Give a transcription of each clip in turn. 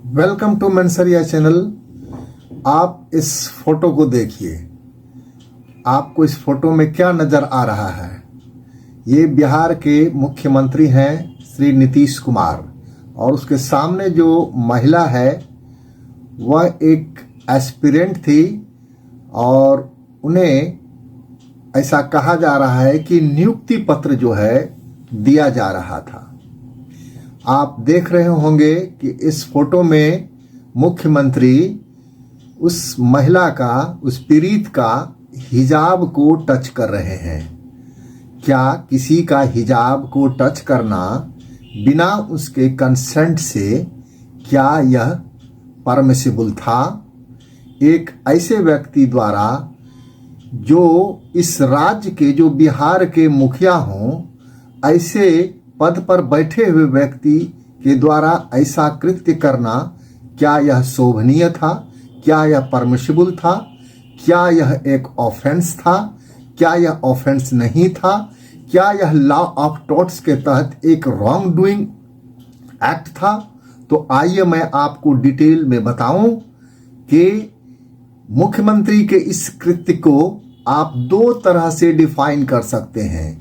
Welcome to मनसरिया channel. आप इस photo को देखिए। आपको इस फोटो में क्या नजर आ रहा है? ये बिहार के मुख्यमंत्री हैं श्री नीतीश कुमार, और उसके सामने जो महिला है वह एक एस्पिरेंट थी, और उन्हें ऐसा कहा जा रहा है कि नियुक्ति पत्र जो है दिया जा रहा था। आप देख रहे होंगे कि इस फोटो में मुख्यमंत्री उस महिला का, उस पीड़ित का हिजाब को टच कर रहे हैं। क्या किसी का हिजाब को टच करना बिना उसके कंसेंट से, क्या यह परमिसिबल था? एक ऐसे व्यक्ति द्वारा जो इस राज्य के, जो बिहार के मुखिया हों, ऐसे पद पर बैठे हुए व्यक्ति के द्वारा ऐसा कृत्य करना, क्या यह शोभनीय था? क्या यह परमिसिबल था? क्या यह एक ऑफेंस था? क्या यह ऑफेंस नहीं था? क्या यह लॉ ऑफ टॉर्ट्स के तहत एक रॉन्ग डूइंग एक्ट था? तो आइए मैं आपको डिटेल में बताऊं कि मुख्यमंत्री के इस कृत्य को आप दो तरह से डिफाइन कर सकते हैं।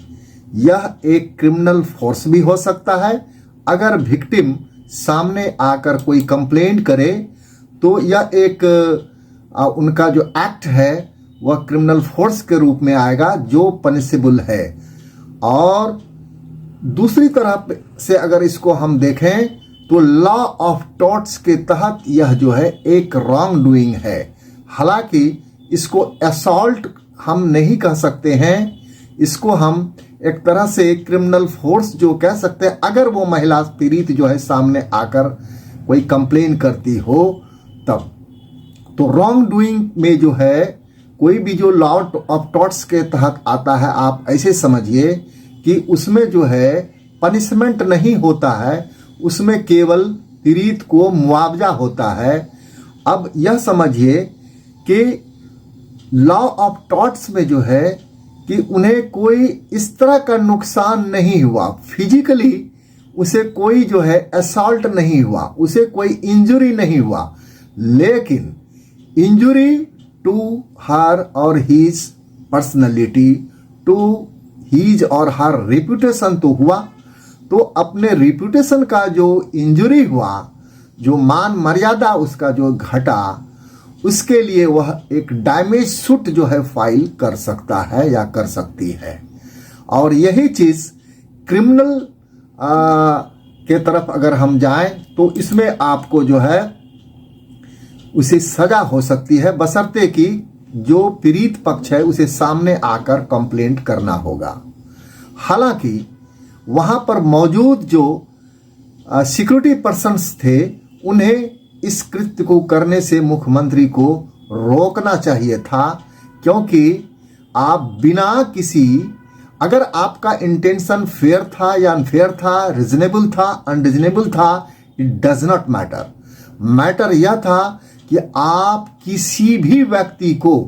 यह एक क्रिमिनल फोर्स भी हो सकता है। अगर विक्टिम सामने आकर कोई कंप्लेंट करे तो यह एक उनका जो एक्ट है वह क्रिमिनल फोर्स के रूप में आएगा, जो पनिशेबल है। और दूसरी तरह से अगर इसको हम देखें तो लॉ ऑफ टॉर्ट्स के तहत यह जो है एक रॉन्ग डूइंग है। हालांकि इसको असॉल्ट हम नहीं कह सकते हैं, इसको हम एक तरह से क्रिमिनल फोर्स जो कह सकते हैं। अगर वो महिला पीड़ित जो है सामने आकर कोई कंप्लेन करती हो तब तो रॉन्ग डूइंग में जो है कोई भी जो लॉ ऑफ टॉर्ट्स के तहत आता है, आप ऐसे समझिए कि उसमें जो है पनिशमेंट नहीं होता है, उसमें केवल पीड़ित को मुआवजा होता है। अब यह समझिए कि लॉ ऑफ टॉर्ट्स में जो है कि उन्हें कोई इस तरह का नुकसान नहीं हुआ, फिजिकली उसे कोई जो है असॉल्ट नहीं हुआ, उसे कोई इंजरी नहीं हुआ, लेकिन इंजरी टू हर और हीज पर्सनैलिटी, टू हीज और हर रेपुटेशन तो हुआ। तो अपने रेपुटेशन का जो इंजरी हुआ, जो मान मर्यादा उसका जो घटा, उसके लिए वह एक डैमेज सूट जो है फाइल कर सकता है या कर सकती है। और यही चीज क्रिमिनल के तरफ अगर हम जाएं तो इसमें आपको जो है उसे सजा हो सकती है, बशर्ते कि जो पीड़ित पक्ष है उसे सामने आकर कंप्लेंट करना होगा। हालांकि वहां पर मौजूद जो सिक्योरिटी पर्सन्स थे, उन्हें इस कृत्य को करने से मुख्यमंत्री को रोकना चाहिए था, क्योंकि आप बिना किसी, अगर आपका इंटेंशन फेयर था या अनफेयर था, रिजनेबल था, अनरिजनेबल था, it does not matter. Matter यह था कि आप किसी भी व्यक्ति को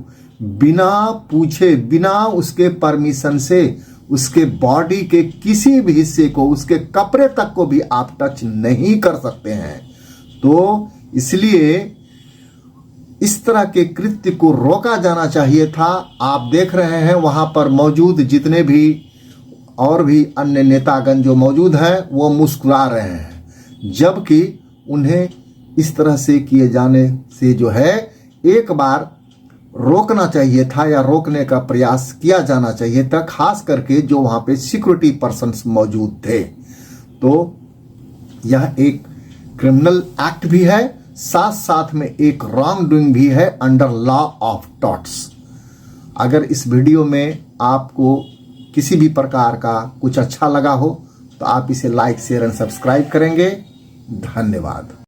बिना पूछे, बिना उसके परमिशन से, उसके बॉडी के किसी भी हिस्से को, उसके कपड़े तक को भी आप टच नहीं कर सकते हैं। तो इसलिए इस तरह के कृत्य को रोका जाना चाहिए था। आप देख रहे हैं वहां पर मौजूद जितने भी और भी अन्य नेतागण जो मौजूद हैं वो मुस्कुरा रहे हैं, जबकि उन्हें इस तरह से किए जाने से जो है एक बार रोकना चाहिए था या रोकने का प्रयास किया जाना चाहिए था, खास करके जो वहां पे सिक्योरिटी पर्सन्स मौजूद थे। तो यह एक क्रिमिनल एक्ट भी है, साथ साथ में एक रॉन्ग डूइंग भी है अंडर लॉ ऑफ टॉर्ट्स। अगर इस वीडियो में आपको किसी भी प्रकार का कुछ अच्छा लगा हो तो आप इसे लाइक, शेयर एंड सब्सक्राइब करेंगे। धन्यवाद।